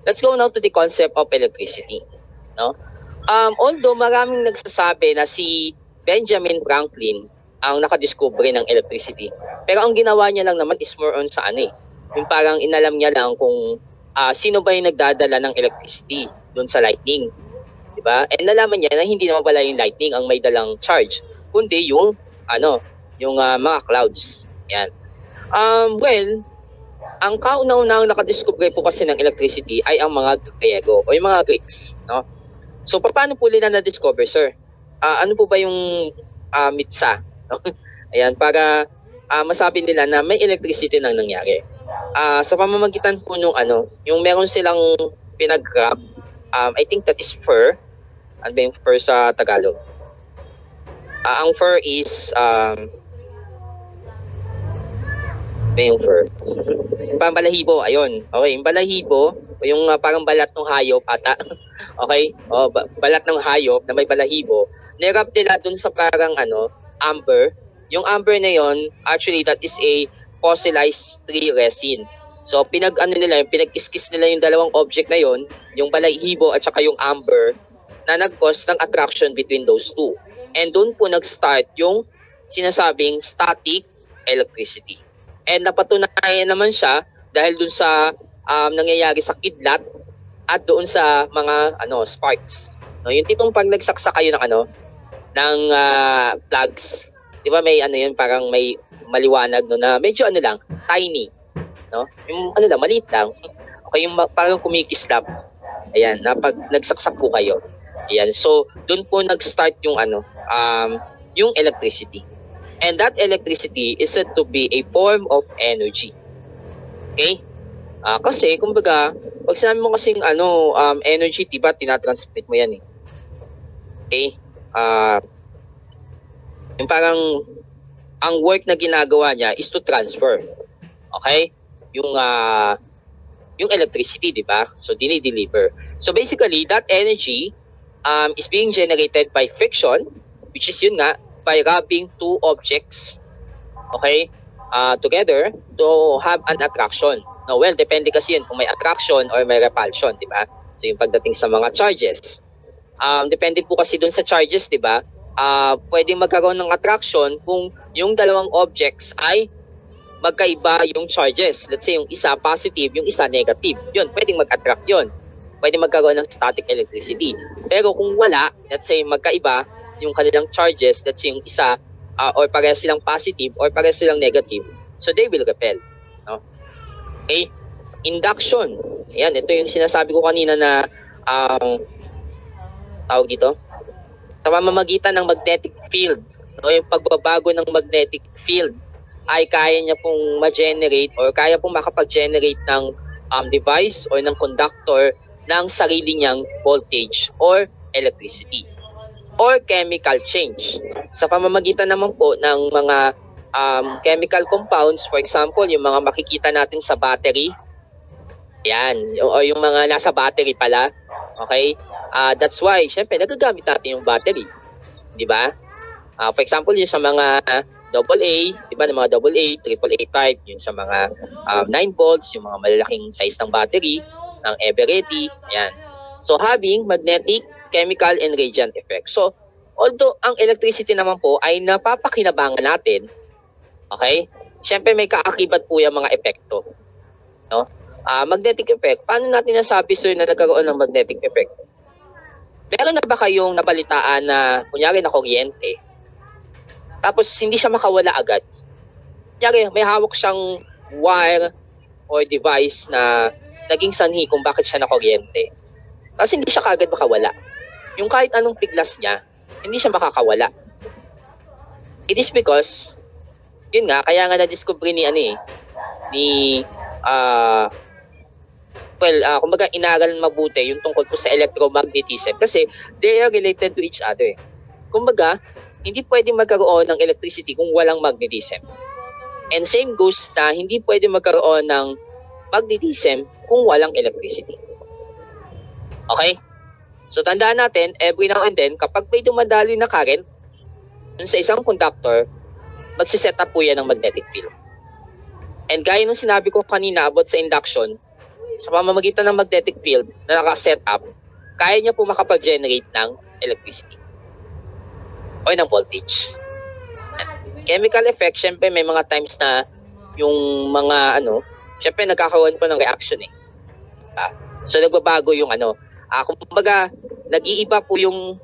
let's go now to the concept of electricity. No? Although maraming nagsasabi na si Benjamin Franklin ang nakadiscover ng electricity, pero ang ginawa niya lang naman is more on sa ano eh. Yung parang inalam niya lang kung sino ba yung nagdadala ng electricity doon sa lightning. Diba? And nalaman niya na hindi naman pala yung lightning ang may dalang charge, kundi yung mga clouds. Yan. Well, ang kauna-unang nakadiscover po kasi ng electricity ay ang mga Griego o yung mga Greeks, no? So paano po nila na-discover, sir? Ano po ba yung mitsa? No? Ayan, para masabi nila na may electricity nang nangyari. Sa pamamagitan po nung yung meron silang pinag-grab, I think that is fur. Ano ba yung fur sa Tagalog? Ang fur is yung fur. Yung balahibo, ayun. Okay, yung balahibo, yung parang balat ng hayop ata. Okay? Balat ng hayop na may balahibo. Nirap nila dun sa parang amber. Yung amber na yon, actually that is a fossilized tree resin. So pinag-kiskis nila yung dalawang object na yon, yung balahibo at saka yung amber, na nag-cause ng attraction between those two. And doon po nag-start yung sinasabing static electricity. And napatunayan naman siya dahil doon sa nangyayari sa kidlat at doon sa mga sparks. No, yung tipong pag nagsaksa kayo ng plugs, 'di ba may yun, parang may maliwanag na medyo lang, tiny, no? Yung lang, maliit lang. Okay, yung parang kumikislap. Ayan, na pag nagsaksak po kayo. Ayan, so doon po nag-start yung yung electricity. And that electricity is said to be a form of energy. Okay? Kasi kumbaga, pag sinabi mo kasing energy, diba tinatransmit mo yan eh. Okay? Yung parang ang work na ginagawa niya is to transfer. Okay? Yung electricity, di ba? So dinideliver. So basically, that energy is being generated by friction, which is yun nga, by rubbing two objects, okay, together to have an attraction. Now, well, depende kasi yun kung may attraction or may repulsion, di ba? So yung pagdating sa mga charges, depende po kasi dun sa charges, di ba? Pwedeng magkaroon ng attraction kung yung dalawang objects ay magkaiba yung charges. Let's say yung isa positive, yung isa negative. Yun, pwedeng mag-attract yun. Pwede magkaroon ng static electricity. Pero kung wala, let's say magkaiba yung kanilang charges, let's say yung isa or parehas silang positive or parehas silang negative, so they will repel. No? Okay? Induction. Ayan, ito yung sinasabi ko kanina na tawag dito, sa pamamagitan ng magnetic field, no, yung pagbabago ng magnetic field ay kaya niya pong ma-generate or kaya pong makapag-generate ng device or ng conductor ng sarili niyang voltage or electricity or chemical change. Sa pamamagitan naman po ng mga chemical compounds, for example, yung mga makikita natin sa battery, yan, o yung mga nasa battery pala, okay? That's why, syempre, nagagamit natin yung battery, di ba? For example, yung sa mga AA, di ba, ng mga AA, AAA type, yung sa mga 9 volts, yung mga malalaking size ng battery, ng Eveready, yan. So, having magnetic, chemical, and radiant effect. So, although ang electricity naman po ay napapakinabangan natin, okay? Siyempre may kaakibat po yung mga epekto. No? Magnetic effect. Paano natin nasabi, sir, na nagkaroon ng magnetic effect? Meron na ba kayong nabalitaan na, kunyari na kuryente, tapos hindi siya makawala agad? Kunyari, may hawak siyang wire or device na naging sanhi kung bakit siya na kuryente. Kasi hindi siya kaagad makawala. Yung kahit anong piglas niya, hindi siya makakawala. It is because, yun nga, kaya nga na-discover kumbaga inaral mabuti yung tungkol po sa electromagnetism kasi they are related to each other. Kumbaga, hindi pwedeng magkaroon ng electricity kung walang magnetism. And same goes na hindi pwedeng magkaroon ng magnetism kung walang electricity. Okay? So tandaan natin, every now and then, kapag may dumadaloy na current dun sa isang conductor, magsiset up po yan ng magnetic field. And gaya nung sinabi ko kanina about sa induction, sa pamamagitan ng magnetic field na naka-set up, kaya niya po makapag-generate ng electricity o ng voltage. Chemical effect, syempre may mga times na yung mga syempre nagkakaroon po ng reaction eh. So nagbabago yung kumbaga nag-iiba po yung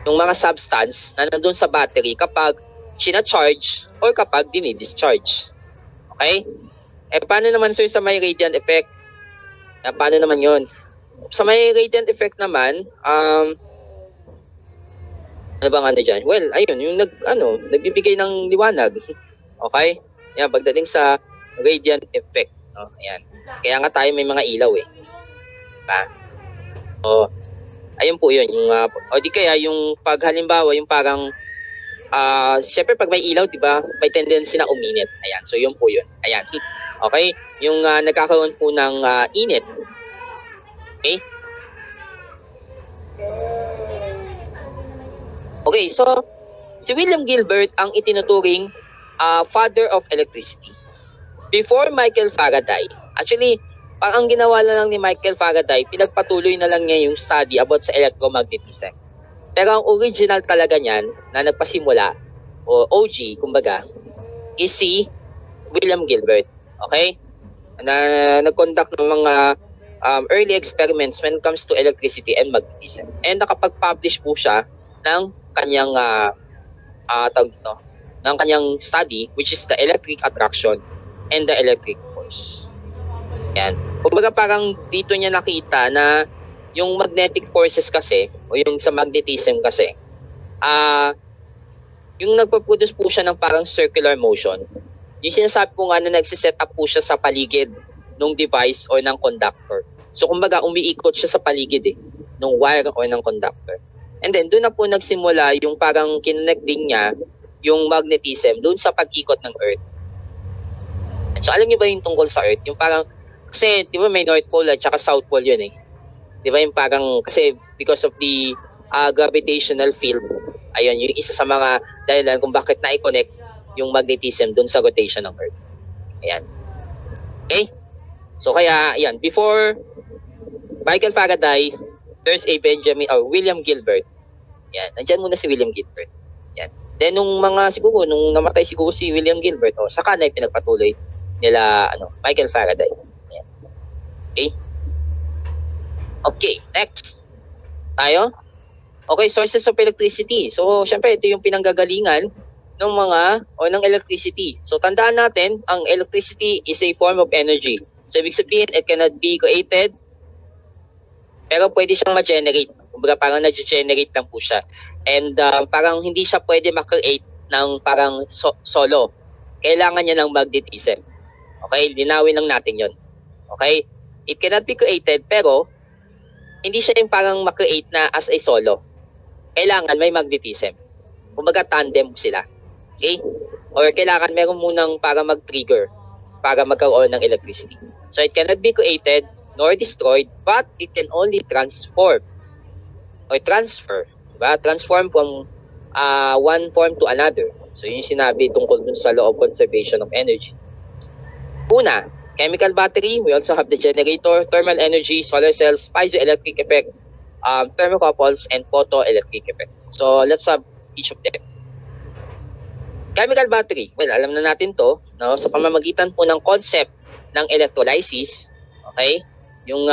mga substance na nandun sa battery kapag sina-charge or kapag dini-discharge. Okay? Paano naman sir sa may radiant effect? Paano naman yon? Sa may radiant effect naman, ano bang dyan? Well, ayun, yung nagbibigay ng liwanag. Okay? Yan, pagdating sa radiant effect. Ayan. Kaya nga tayo may mga ilaw eh. Diba? Ayun po yun. Yung, o di kaya yung pag halimbawa, yung parang, syempre pag may ilaw, diba, may tendency na uminit. Ayan. So yun po yun. Ayan. Okay? Yung nagkakaroon po ng init. Okay? Okay, so si William Gilbert ang itinuturing father of electricity. Before Michael Faraday, actually, ang ginawa lang ni Michael Faraday, pinagpatuloy na lang niya yung study about sa electromagnetism. Pero ang original talaga niyan, na nagpasimula, o OG, kumbaga, is si William Gilbert. Okay? Na nag-conduct ng mga early experiments when it comes to electricity and magnetism. And nakapag-publish po siya ng kanyang ng kanyang study, which is the electric attraction and the electric force. Yan. Kumbaga parang dito niya nakita na yung magnetic forces kasi o yung sa magnetism kasi yung nagpo-produce po siya ng parang circular motion. Yung sinasabi ko nga na nagsiset up po siya sa paligid ng device o ng conductor. So kumbaga umiikot siya sa paligid ng wire o ng conductor. And then doon na po nagsimula yung parang kinonecting niya yung magnetism doon sa pag-ikot ng Earth. So alam niyo ba yung tungkol sa Earth? Yung parang, kasi di ba may North Pole at saka South Pole yun eh. Di ba yung parang, kasi because of the gravitational field, ayun, yung isa sa mga dahilan kung bakit na-connect yung magnetism doon sa rotation ng Earth. Ayan. Okay? So kaya, ayan, before Michael Faraday, there's a William Gilbert. Yan, nandyan muna si William Gilbert. Yan. Then nung namatay siguro si William Gilbert, saka na pinagpatuloy nila Michael Faraday. Yan. Okay? Okay, next. Tayo? Okay, sources of electricity. So, syempre ito yung pinanggagalingan ng electricity. So, tandaan natin, ang electricity is a form of energy. So, ibig sabihin, it cannot be created, pero pwede siyang ma-generate. Kumbaga parang na-generate lang po siya. And parang hindi siya pwede ma-create ng parang solo. Kailangan niya ng magnetism. Okay? Linawin lang natin yon. Okay? It cannot be created, pero hindi siya yung parang ma-create na as a solo. Kailangan may magnetism. Kumbaga tandem sila. Okay? Or kailangan meron munang para mag-trigger para magkaroon ng electricity. So it cannot be created nor destroyed, but it can only transform or transfer, diba? Transform from one form to another. So yun yung sinabi tungkol dun sa law of conservation of energy. Una, chemical battery. We also have the generator, thermal energy, solar cells, piezoelectric effect, thermocouples, and photoelectric effect. So let's have each of them. Chemical battery. Well, alam na natin to, no? Sa pamamagitan po ng concept ng electrolysis, okay? Yung,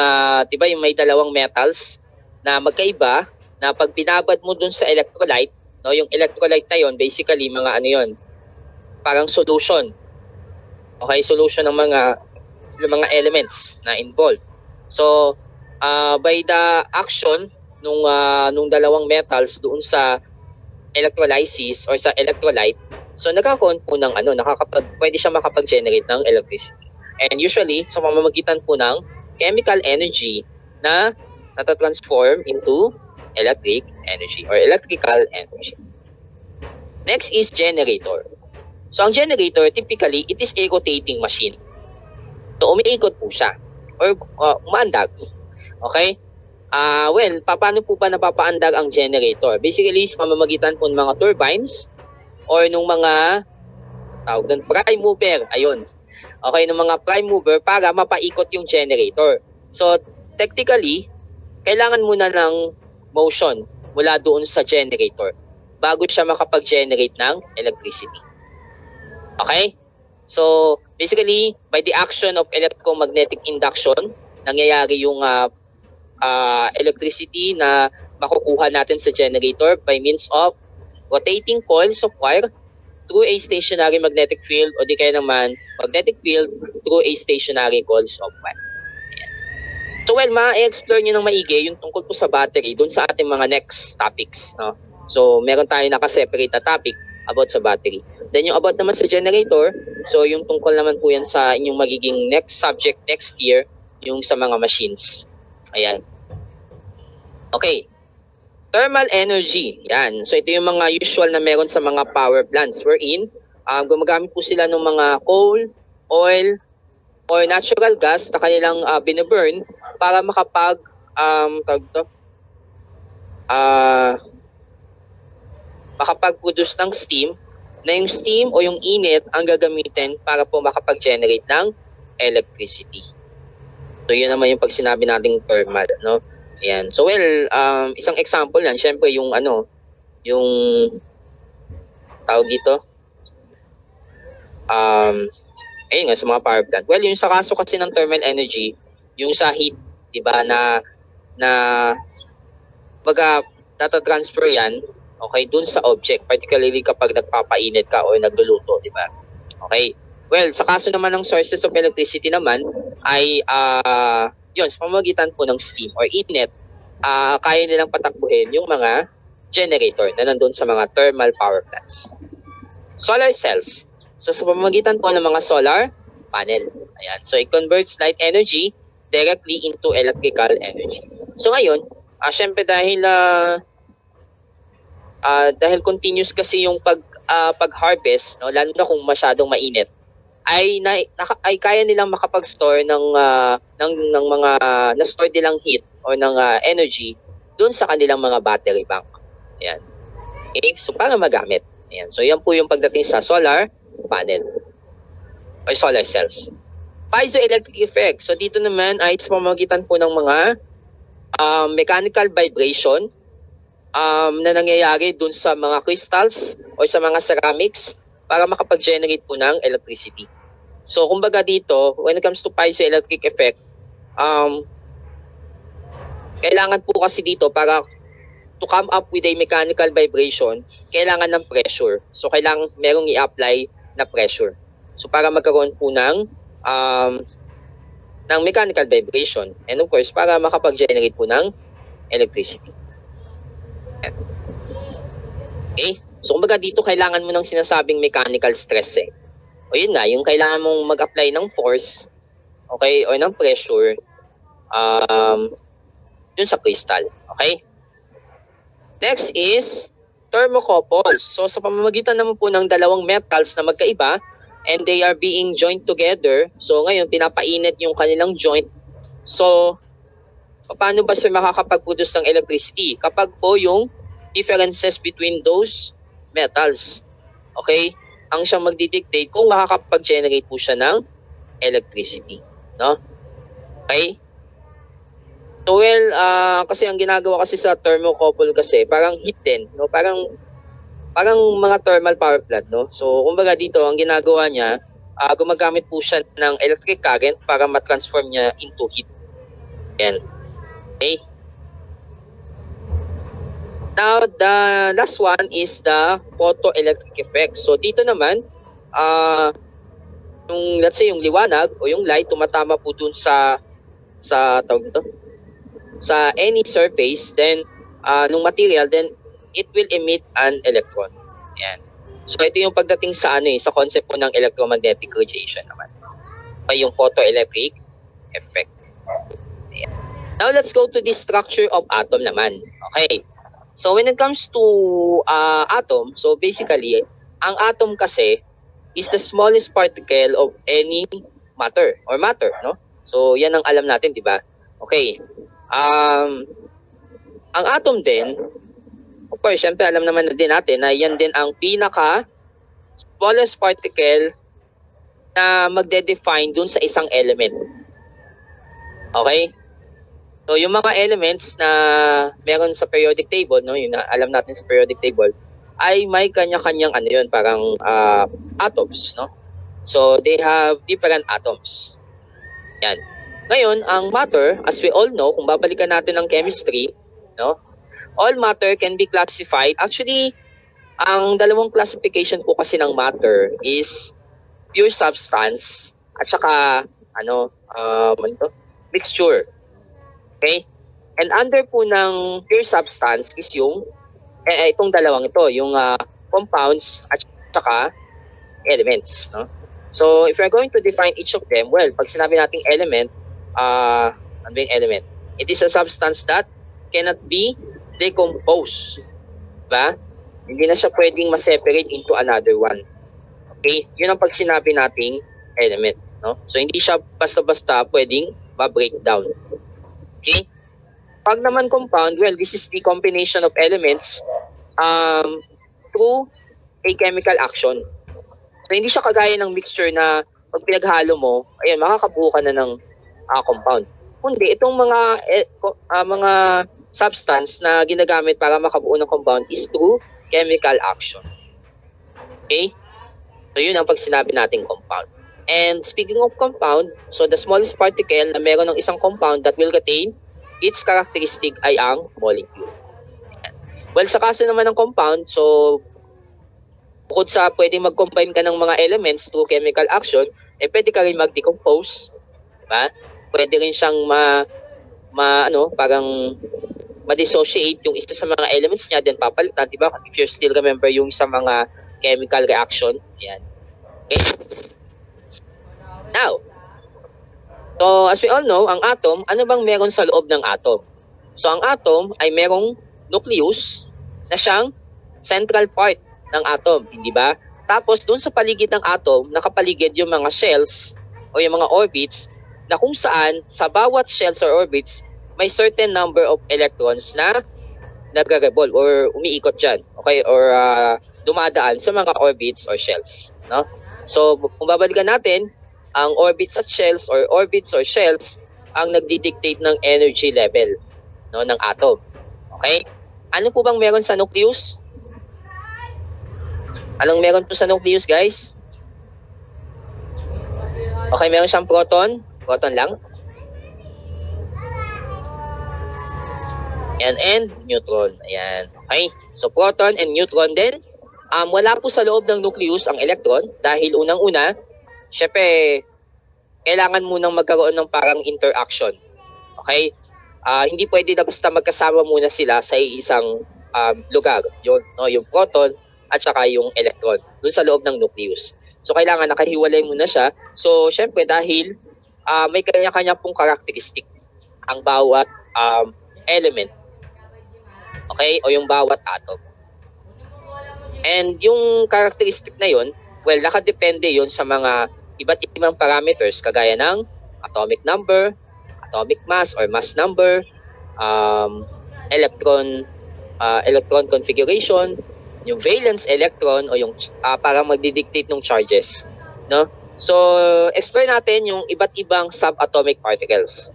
diba yung may dalawang metals na magkaiba, na pag binabad mo dun sa electrolyte, no, yung electrolyte na yon basically mga parang solution. Okay, solution ng mga elements na involved. So, by the action nung dalawang metals doon sa electrolysis or sa electrolyte, so nagkakaroon po ng pwede siya makapag-generate ng electricity. And usually, sa pamamagitan po ng chemical energy na natatransform into electric energy or electrical energy. Next is generator. So, ang generator, typically, it is a rotating machine. So, umiikot po siya or umaandag. Okay? Well, paano po ba napapaandag ang generator? Basically, sa pamamagitan po ng mga turbines or nung mga prime mover. Ayun. okay, ng mga prime mover para mapaikot yung generator. So, technically, kailangan muna ng motion mula doon sa generator bago siya makapag-generate ng electricity. Okay? So, basically, by the action of electromagnetic induction, nangyayari yung electricity na makukuha natin sa generator by means of rotating coils of wire through a stationary magnetic field o di kaya naman magnetic field through a stationary coils of wire. Ayan. So, well, ma-explore nyo ng maigi yung tungkol po sa battery dun sa ating mga next topics. No? So, meron tayo nakaseparate na topic about sa battery. Then, yung about naman sa generator, so yung tungkol naman po yan sa inyong magiging next subject next year, yung sa mga machines. Ayan. Okay. Thermal energy. Yan. So, ito yung mga usual na meron sa mga power plants. Wherein, gumagamit po sila ng mga coal, oil, or natural gas na kanilang binaburn para makapag-produce ng steam na yung steam o yung init ang gagamitin para po makapag-generate ng electricity. So, yun naman yung pag sinabi nating thermal, no? Ayan. So, well, isang example yan, syempre yung yung tawag dito, ayun nga, sa mga power plant. Well, yung sa kaso kasi ng thermal energy, yung sa heat, di ba, na nata-transfer yan, okay, dun sa object, particularly kapag nagpapainit ka o nagluluto, di ba? Okay. Well, sa kaso naman ng sources of electricity naman ay yun, sa pamamagitan po ng steam or init, kaya nilang patakbuhin yung mga generator na nandun sa mga thermal power plants. Solar cells. So, sa pamamagitan po ng mga solar panel. Ayan. So, it converts light energy directly into electrical energy. So, ngayon, syempre dahil continuous kasi yung pag-harvest, no, lalo na kung masyadong mainit, ay kaya nilang makapag-store ng mga na-store nilang heat o ng energy doon sa kanilang mga battery bank. Ayan. Okay? So, para magamit. Ayan. So, yan po yung pagdating sa solar panel o solar cells. Piezoelectric effect. So, dito naman ay sa pamamagitan po ng mga mechanical vibration na nangyayari doon sa mga crystals o sa mga ceramics para makapag-generate po ng electricity. So, kumbaga dito, when it comes to piezoelectric effect, kailangan po kasi dito para to come up with a mechanical vibration, kailangan ng pressure. So, kailangan merong i-apply na pressure. So, para magkaroon po ng mechanical vibration. And of course, para makapag-generate po ng electricity. Okay? So, kumbaga dito, kailangan mo ng sinasabing mechanical stress eh. O yun nga, yung kailangan mong mag-apply ng force, okay, o ng pressure, dun sa crystal. Okay? Next is thermocouples. So, sa pamamagitan naman po ng dalawang metals na magkaiba, and they are being joined together, so ngayon, pinapainit yung kanilang joint. So, paano ba siya makakapag-produce ng electricity? Kapag po yung differences between those metals, okay, ang siyang magdidictate kung makakapag-generate po siya ng electricity, no? Okay? So, well, kasi ang ginagawa kasi sa thermocouple kasi, parang heat din, no? Parang mga thermal power plant, no? So, kumbaga dito, ang ginagawa niya, gumagamit po siya ng electric current para ma-transform niya into heat. Yan. Okay? Now, the last one is the photoelectric effect. So, dito naman, let's say, yung liwanag o yung light, tumatama po dun sa any surface, then, nung material, then, it will emit an electron. Yan. So, ito yung pagdating sa sa concept po ng electromagnetic radiation naman. Okay, yung photoelectric effect. Yan. Now, let's go to the structure of atom naman. Okay. So, when it comes to atom, so basically, ang atom kasi is the smallest particle of any matter, no? So, yan ang alam natin, di ba? Okay. Ang atom din, of course, syempre alam naman din natin na yan din ang pinaka smallest particle na magde-define dun sa isang element. Okay? So, yung mga elements na meron sa periodic table, no, yung na alam natin sa periodic table, ay may kanya-kanyang ano yun, parang atoms, no? So, they have different atoms. Yan. Ngayon, ang matter, as we all know, kung babalikan natin ng chemistry, no, all matter can be classified. Actually, ang dalawang classification po kasi ng matter is pure substance at saka mixture. Okay? And under po ng pure substance is yung itong dalawang ito, yung compounds at saka elements, no? So, if we're going to define each of them, well, pag sinabi nating element, ano yung element? It is a substance that cannot be decomposed. Diba? Hindi na siya pwedeng ma-separate into another one. Okay? Yun ang pag sinabi nating element, no? So, hindi siya basta-basta pwedeng ma-breakdown. Okay? Pag naman compound, well, this is the combination of elements through a chemical action. So, hindi siya kagaya ng mixture na pag pinaghalo mo, ayun, makakabuo ka na ng compound. Kundi, itong mga substance na ginagamit para makabuo ng compound is through chemical action. Okay? So, yun ang pag sinabi nating compound. And speaking of compound, so the smallest particle na meron ng isang compound that will contain its characteristic ay ang molecule. Well, sa kaso naman ng compound, so bukod sa pwedeng mag-combine ka ng mga elements through chemical action, pwede ka rin mag-decompose, diba? Pwede rin siyang parang ma-dissociate yung isa sa mga elements niya, then papalitan, diba? If you still remember yung sa mga chemical reaction, yan. Okay? Now, so as we all know, ang atom, ano bang meron sa loob ng atom? So ang atom ay merong nucleus na siyang central part ng atom, hindi ba? Tapos doon sa paligid ng atom, nakapaligid yung mga shells o yung mga orbits na kung saan sa bawat shells or orbits may certain number of electrons na nagre-revolve or umiikot dyan, okay? Or dumadaan sa mga orbits or shells, no? So kung babalikan natin, ang orbits at shells or orbits or shells ang nagdi-dictate ng energy level, no, ng atom. Okay? Ano po bang meron sa nucleus? Anong meron po sa nucleus, guys? Okay, meron siyang proton. Proton lang. And neutron. Ayan. Okay? So, proton and neutron din. Wala po sa loob ng nucleus ang electron dahil unang-una, syempre, kailangan munang magkaroon ng parang interaction. Okay? Hindi pwede na basta magkasama muna sila sa isang lugar. Yung proton at saka yung electron doon sa loob ng nucleus. So, kailangan nakahiwalay muna siya. So, syempre, dahil may kanya-kanya pong karakteristik ang bawat element. Okay? O yung bawat atom. And yung karakteristik na yun, well, nakadepende yun sa mga iba't ibang parameters kagaya ng atomic number, atomic mass or mass number, electron configuration, yung valence electron o yung parang magdidictate ng charges, no? So, explore natin yung iba't ibang subatomic particles.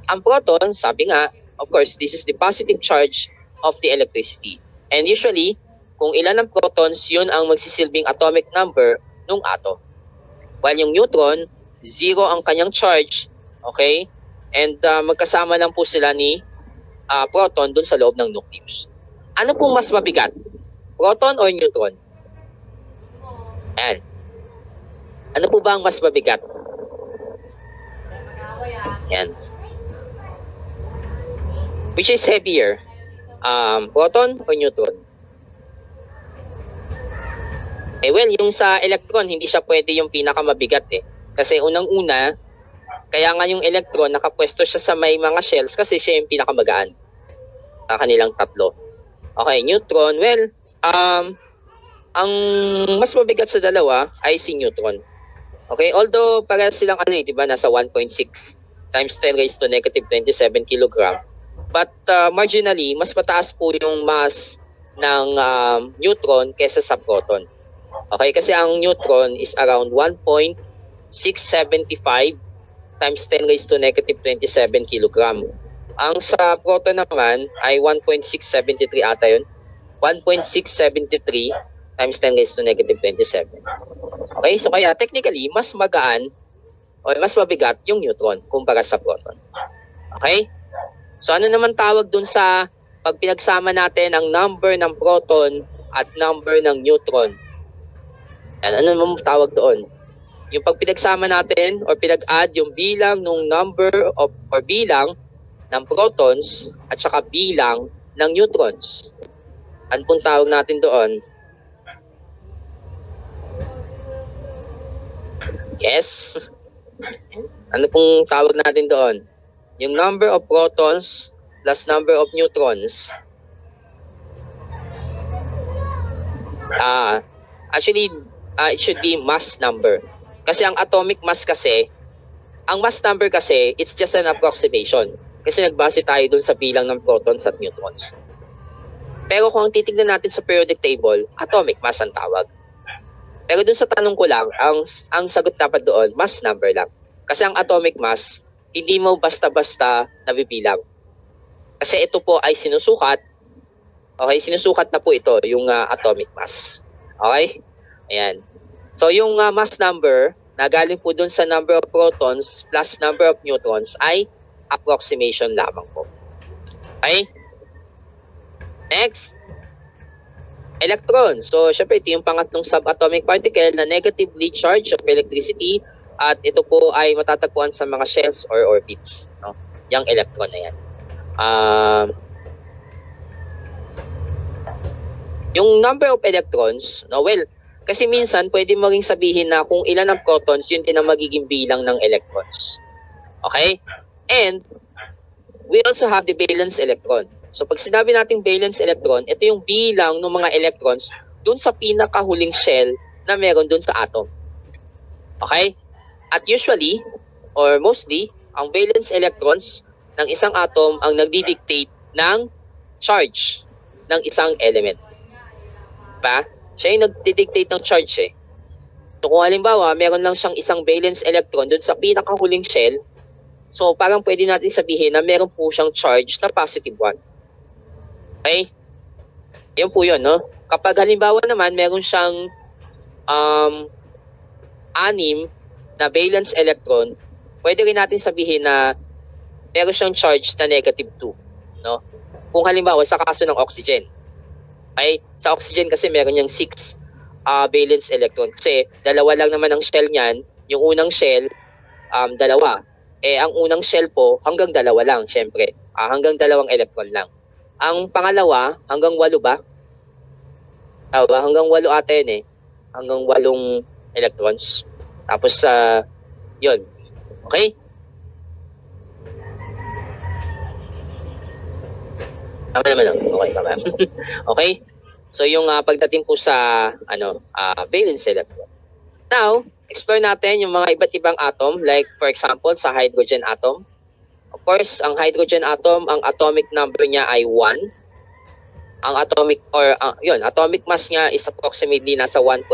Ang proton, sabi nga, of course, this is the positive charge of the electricity. And usually, kung ilan ang protons, yun ang magsisilbing atomic number ng atom. While yung neutron, 0 ang kanyang charge, okay? And magkasama lang po sila ni proton dun sa loob ng nucleus. Ano pong mas mabigat? Proton or neutron? Ayan. Ano po ba ang mas mabigat? Ayan. Which is heavier? Proton or neutron? Well, yung sa electron, hindi siya pwede yung pinakamabigat eh. Kasi unang-una, kaya nga yung electron, nakapwesto siya sa may mga shells kasi siya yung pinakamagaan sa kanilang tatlo. Okay, neutron, well, ang mas mabigat sa dalawa ay si neutron. Okay, although parehas silang diba, nasa 1.6 times 10 raised to negative 27 kilogram. But marginally, mas mataas po yung mass ng neutron kesa sa proton. Okay, kasi ang neutron is around 1.2 1.675 times 10 raised to negative 27 kilogram. Ang sa proton naman ay 1.673 ata yun. 1.673 times 10 raised to negative 27. Okay, so kaya technically, mas magaan o mas mabigat yung neutron kumpara sa proton. Okay? So ano naman tawag dun sa pag pinagsama natin ang number ng proton at number ng neutron? Yan, ano naman tawag doon? Yung pag pinagsama natin or pinag-add yung bilang ng number of or bilang ng protons at saka bilang ng neutrons. Ano pong tawag natin doon? Yes. Ano pong tawag natin doon? Yung number of protons plus number of neutrons. Actually, it should be mass number. Kasi ang atomic mass kasi, ang mass number kasi, it's just an approximation. Kasi nagbase tayo dun sa bilang ng protons at neutrons. Pero kung ang titignan natin sa periodic table, atomic mass ang tawag. Pero dun sa tanong ko lang, ang sagot dapat doon, mass number lang. Kasi ang atomic mass, hindi mo basta-basta nabibilang. Kasi ito po ay sinusukat. Okay, sinusukat na po ito, yung atomic mass. Okay? Ayan. So yung mass number, na galing po dun sa number of protons plus number of neutrons ay approximation lamang po. Okay? Next. Electron. So, syempre, ito yung pangatlong subatomic particle na negatively charged of electricity at ito po ay matatagpuan sa mga shells or orbits. No? Yung electron na yan. Yung number of electrons, no, well, kasi minsan pwede mo ring sabihin na kung ilan ang protons, yun din ang magiging bilang ng electrons. Okay? And, we also have the valence electron. So, pag sinabi nating valence electron, ito yung bilang ng mga electrons dun sa pinakahuling shell na meron dun sa atom. Okay? At usually, or mostly, ang valence electrons ng isang atom ang nagdidictate ng charge ng isang element. Diba? Siya yung nagdidictate ng charge eh. So, kung halimbawa, meron lang siyang isang valence electron dun sa pinakahuling shell, so parang pwede natin sabihin na meron po siyang charge na positive 1. Okay? Yun po yun, no? Kapag halimbawa naman, meron siyang 6 na valence electron, pwede rin natin sabihin na meron siyang charge na negative 2, no? Kung halimbawa, sa kaso ng oxygen. Okay? Sa oxygen kasi meron niyang 6 valence electron. Kasi dalawa lang naman ang shell niyan. Yung unang shell, dalawa. Eh, ang unang shell po, hanggang dalawa lang, syempre. Hanggang 2 electron lang. Ang pangalawa, hanggang 8 ba? Hanggang 8 ata yun eh. Hanggang 8 electrons. Tapos, yun. Okay? Tama naman lang. Okay, tama. Okay? So, yung pagdating po sa, valence electron. Now, explore natin yung mga iba't ibang atom. Like, for example, sa hydrogen atom. Of course, ang hydrogen atom, ang atomic number niya ay 1. Ang atomic mass niya is approximately nasa 1.008.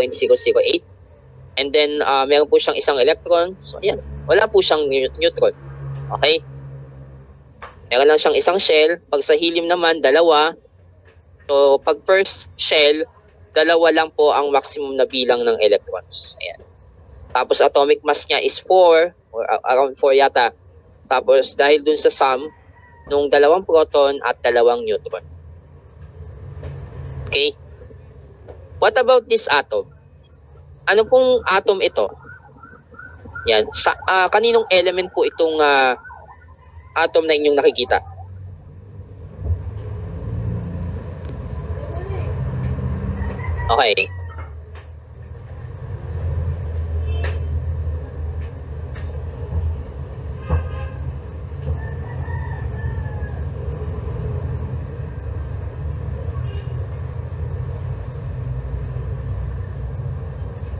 And then, meron po siyang isang electron. So, ayan. Wala po siyang neutron. Okay? Meron lang siyang isang shell. Pag sa helium naman, 2. So, pag first shell, 2 lang po ang maximum na bilang ng electrons. Ayan. Tapos, atomic mass niya is 4, or around 4 yata. Tapos, dahil dun sa sum, nung 2 proton at 2 neutron. Okay? What about this atom? Ano pong atom ito? Yan. Kaninong element po itong atom na inyong nakikita? Okay.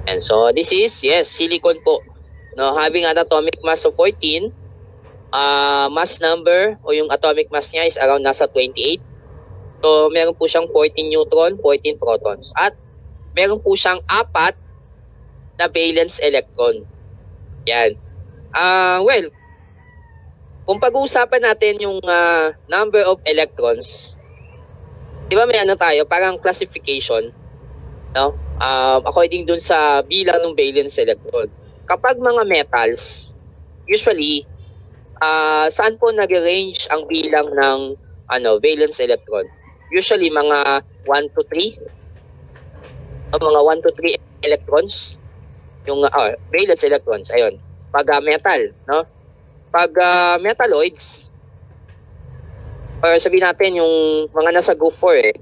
And so this is, yes, silicon po. No, having an atomic mass of 14, mass number o yung atomic mass niya is around nasa 28. So meron po siyang 14 neutron, 14 protons. At meron po siyang 4 na valence electron. Yan. Well, kung pag-uusapan natin yung number of electrons, di ba may ano tayo, parang classification, no? According dun sa bilang ng valence electron. Kapag mga metals, usually, saan po nag-range ang bilang ng valence electron? Usually, mga 1 to 3. Mga 1 to 3 electrons. Yung valence electrons, ayun. Pag metal, no? Pag metalloids, or sabihin natin yung mga nasa group 4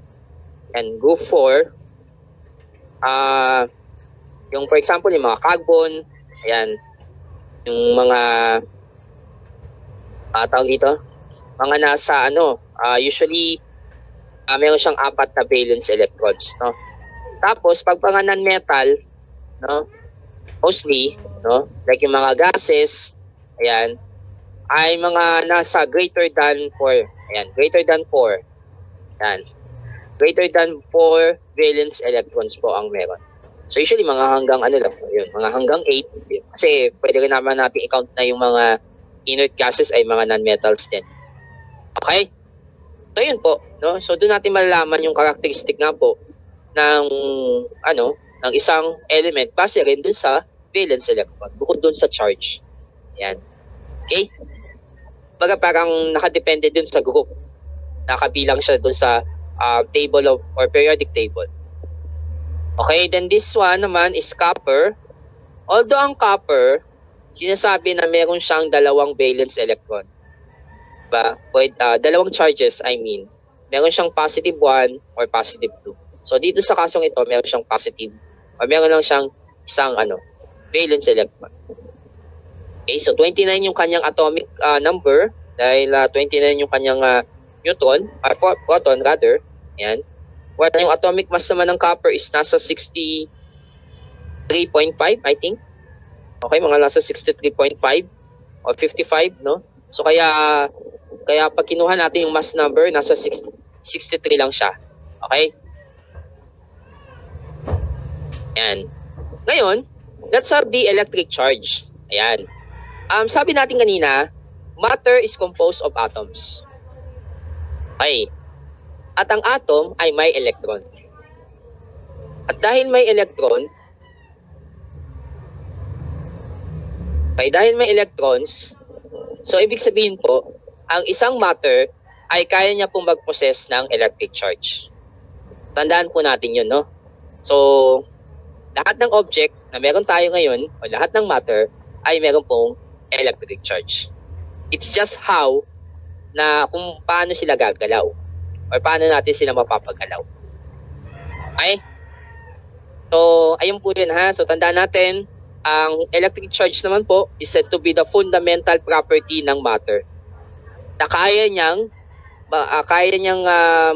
and group 4, yung for example, yung mga carbon, ayan, yung mga tawag dito, mga nasa usually meron siyang 4 na valence electrons, no? Tapos pag mga non-metal, no, mostly, no, like yung mga gases, ayan, ay mga nasa greater than 4. Ayan, greater than 4. Ayan. Greater than 4 valence electrons po ang meron. So usually mga hanggang yun, mga hanggang 8. Kasi pwede rin naman natin i-count na yung mga inert gases ay mga non-metals din. Okay? So yun po, no? So doon natin malalaman yung characteristic nga po ng ng isang element base rin dun sa valence electron, bukod dun sa charge. Ayan. Okay? Baga parang nakadepende dun sa group. Nakabilang siya dun sa table or periodic table. Okay, then this one naman is copper. Although ang copper, sinasabi na meron siyang 2 valence electron. Diba? Dalawang charges, I mean. Meron siyang positive 1 or positive 2. So dito sa kasong ito, meron siyang positive or meron lang siyang isang valence electron. Okay, so 29 yung kanyang atomic number dahil 29 yung kanyang proton rather. Ayan. Well, yung atomic mass naman ng copper is nasa 63.5, I think. Okay, mga nasa 63.5 or 55, no? So kaya pag kinuha natin yung mass number, nasa 63 lang siya. Okay? Ayan. Ngayon, let's have the electric charge. Ayan. Sabi natin kanina, matter is composed of atoms. Okay. At ang atom ay may electron. At dahil may electron, dahil may electrons, so ibig sabihin po, ang isang matter ay kaya niya pong mag-possess ng electric charge. Tandaan po natin yun, no? So, lahat ng object na meron tayo ngayon, o lahat ng matter, ay meron pong electric charge. It's just how na kung paano sila gagalaw or paano natin sila mapapagalaw. Okay? So, ayun po yun ha. So, tandaan natin, ang electric charge naman po is said to be the fundamental property ng matter. Na kaya niyang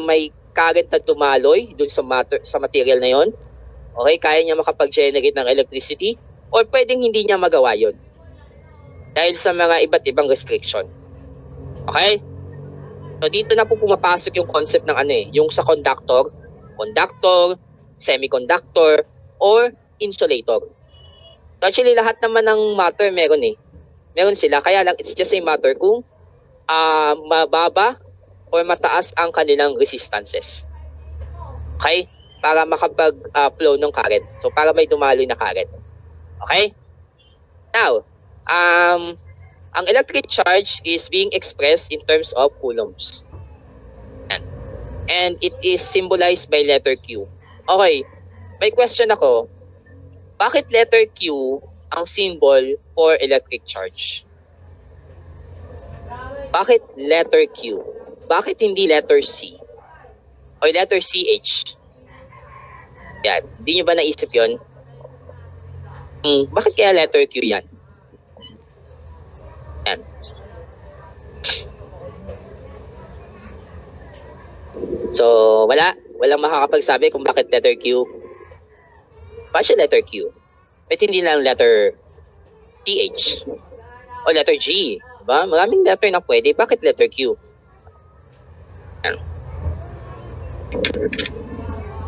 may current na dumaloy dun sa material na yon. Okay, kaya niya makapag-generate ng electricity or pwedeng hindi niya magawa yon dahil sa mga iba't ibang restriction. Okay? So dito na po pumapasok yung concept ng yung sa conductor, semiconductor, or insulator. So actually lahat naman ng matter meron Meron sila, kaya lang it's just a matter kung mababa or mataas ang kanilang resistances. Okay? Para makapag-flow ng current. So para may dumaloy na current. Okay? Now, ang electric charge is being expressed in terms of coulombs. And it is symbolized by letter Q. Okay, may question ako. Bakit letter Q ang symbol for electric charge? Bakit letter Q? Bakit hindi letter C? O letter CH? Yan. Hindi nyo ba naisip yun? Bakit kaya letter Q yan? Yan. So, walang makakapagsabi kung bakit letter Q. Bakit siya letter Q? Bakit hindi lang letter TH? O letter G? Diba? Maraming letter na pwede. Bakit letter Q? Yan.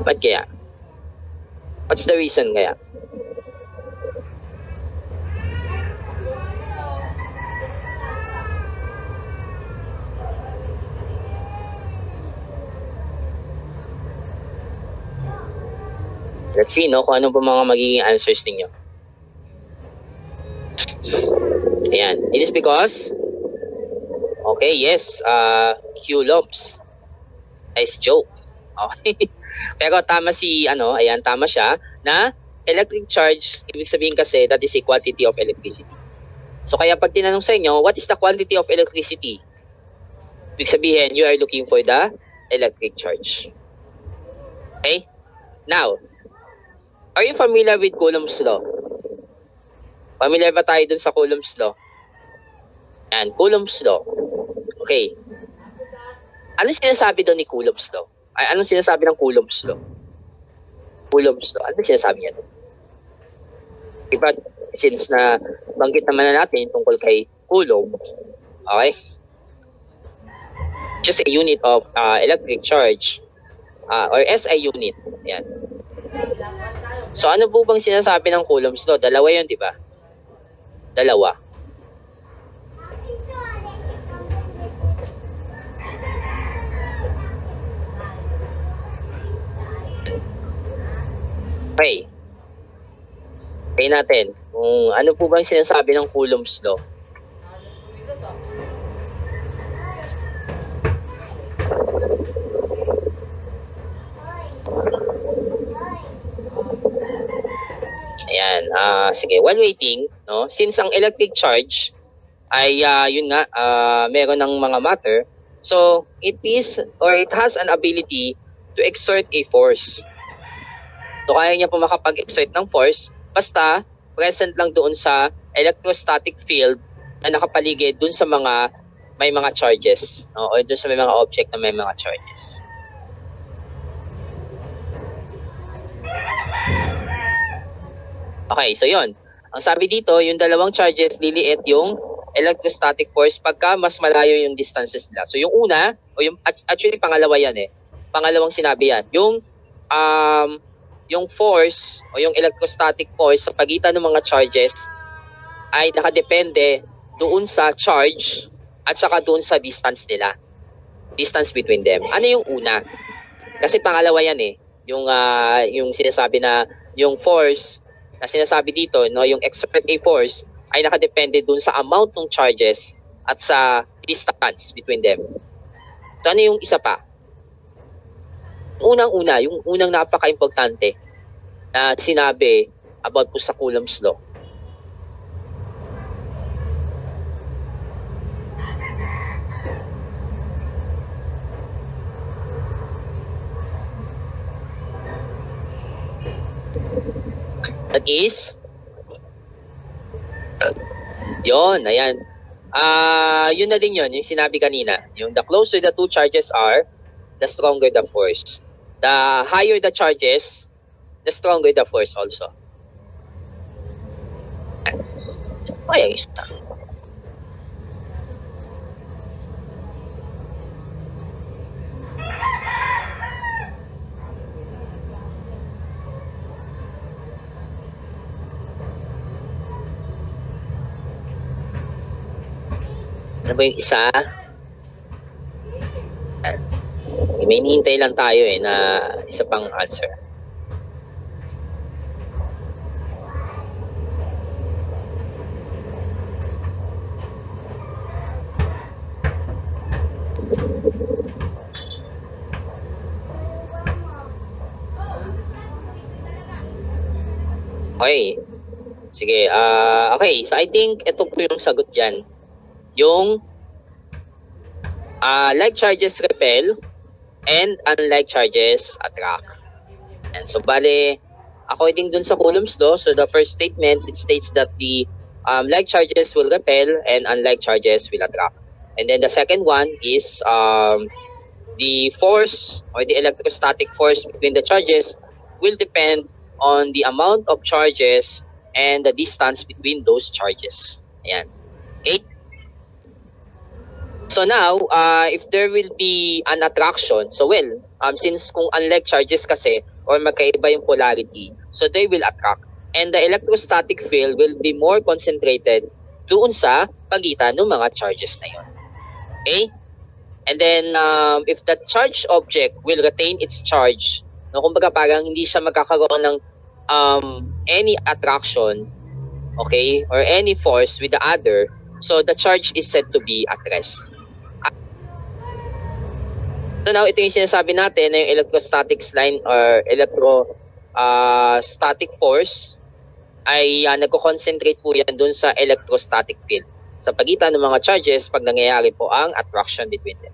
Ba't kaya? What's the reason kaya? Let's see, no, kung ano po mga magiging answers ninyo. Ayan. It is because, okay, yes, coulombs. Nice joke. Okay. Pero tama si, ayan, tama siya, na electric charge, ibig sabihin kasi, that is a quantity of electricity. So, kaya pag tinanong sa inyo, what is the quantity of electricity? Ibig sabihin, you are looking for the electric charge. Okay? Now, are you familiar with Coulomb's law? Familiar ba tayo dun sa Coulomb's law? And Coulomb's law. Okay. Anong sinasabi doon ni Coulomb's law? Ay, anong sinasabi ng Coulomb's law? Coulomb's law. Anong sinasabi niya doon? Diba, since na banggit naman na natin tungkol kay Coulomb, okay? Just a unit of electric charge or SI unit. Yan. So, ano po bang sinasabi ng Coulomb's law? Dalawa yun, di ba? Dalawa. Okay. Okay natin. Kung ano po bang sinasabi ng Coulomb's law? Ayan. Sige. While waiting, no, since ang electric charge ay yun nga, meron ng mga matter, so it is or it has an ability to exert a force. So kaya niya po makapag-exert ng force basta present lang doon sa electrostatic field na nakapaligid doon sa mga may mga charges, no? O doon sa may mga object na may mga charges. Okay, so yun. Ang sabi dito, yung dalawang charges, liliit yung electrostatic force pagka mas malayo yung distances nila. So yung una, o yung actually pangalawa yan eh. Pangalawang sinabi yan. Yung force o yung electrostatic force sa pagitan ng mga charges ay nakadepende doon sa charge at saka doon sa distance nila. Distance between them. Ano yung una? Kasi pangalawa yan eh. Yung sinasabi na yung force na sinasabi dito, no, yung exert a force ay nakadepende doon sa amount ng charges at sa distance between them. So ano yung isa pa? Unang-una, yung unang napaka-importante na sinabi about po sa Coulomb's law. That is, yun, ayan. Yun na din yun, yung sinabi kanina. Yung the closer the two charges are, the stronger the force. The higher the charges, the stronger the force also. Ay, isa. Ano ba yung isa? May hinihintay lang tayo eh na isa pang answer. Okay. Sige. Okay. So I think ito po yung sagot dyan. Yung like charges repel and unlike charges attract. And so bale, according dun sa Coulomb's law, so the first statement, it states that the like charges will repel and unlike charges will attract. And then the second one is the force or the electrostatic force between the charges will depend on the amount of charges and the distance between those charges. Ayan. Okay? So now, if there will be an attraction, so well, since kung unlike charges kasi, or magkaiba yung polarity, so they will attract. And the electrostatic field will be more concentrated doon sa pagitan ng mga charges na yun. Okay? And then, if the charged object will retain its charge No, kumbaga parang hindi siya magkakaroon ng any attraction, okay, or any force with the other, so the charge is said to be at rest. So now, ito yung sinasabi natin na yung electrostatics line or electrostatic force ay nagko-concentrate po yan dun sa electrostatic field sa pagitan ng mga charges pag nangyayari po ang attraction between them.